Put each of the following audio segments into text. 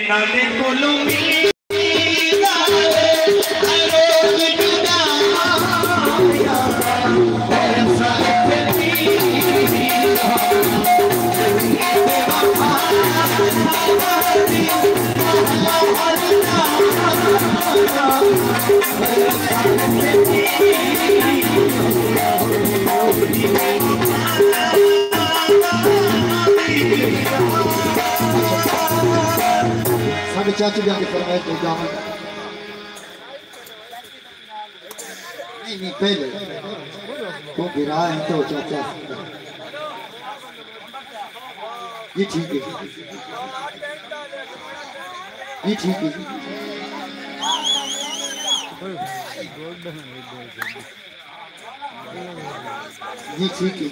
नाले कोलो चाची जाके फरमाए तो जाओ नहीं पहले तो गिरा है तो चाचा ये ठीक है ये ठीक है ये ठीक है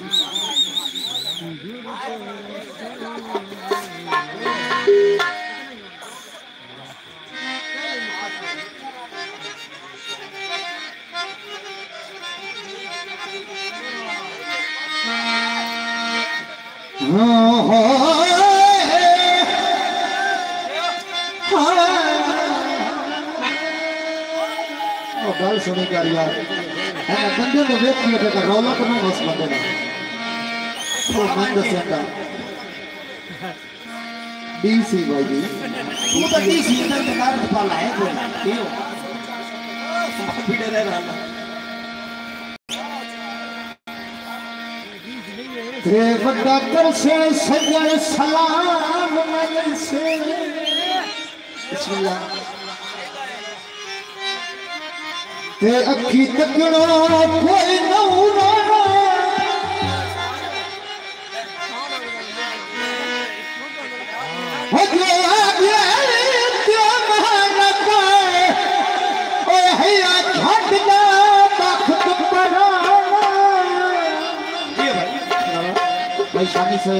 गल सुनी कर यार बंदे को देखिए बेटा रौला तो नहीं बस बंदे ना तो मंद सेंटा डीसी भाई जी तू तो डीसी का कार पाला है वो क्यों फिर रह रहा रे बड़ा कर से सजन सलाम मन से बिस्मिल्लाह ते अखी तकड़ो कोई नौना हो गया क्या महानता ओ हैया छटना बख्त पराना ये भाई शानी से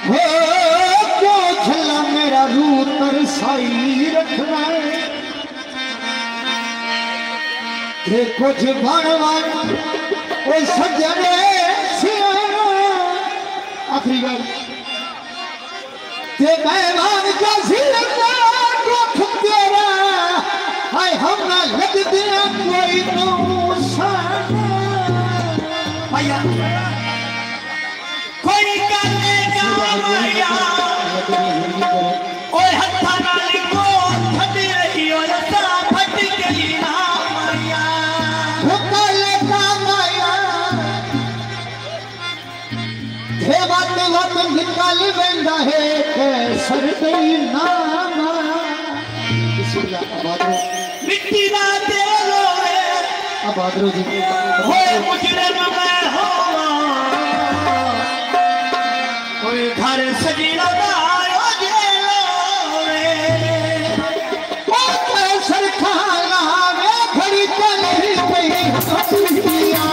हो क्यों छला मेरा रूह तरसाई रखना कुछ भगवान ओ सजने आखिरी गल ते मेहमान का सिलका दुख तेरा हाय हम ना लग दिया कोई नुकसान भैया कोई करने जा भैया ओए हत्था नाल को फट रही ओ सा फट गई ना बात निकाल बेंदा है सर गई नामा मिट्टी ना दे लो आबादरो जी हो मुजरिम मैं हो कोई घर सजीला दायो जेलो रे ओ कैसर खाना वे घड़ी चली गई हसिया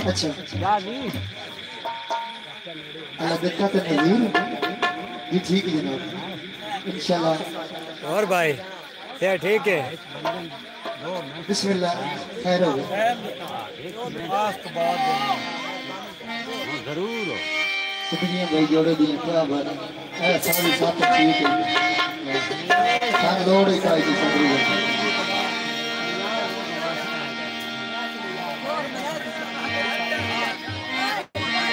अच्छा अल्लाह देखा तो नज़ीर जी ठीक है जनाब इंशाल्लाह। और भाई क्या ठीक है बिस्मिल्लाह खैर हो जरूर दुनिया भाई जोड़े दी क्या बात है सारी साथ ठीक है लोड़ ही का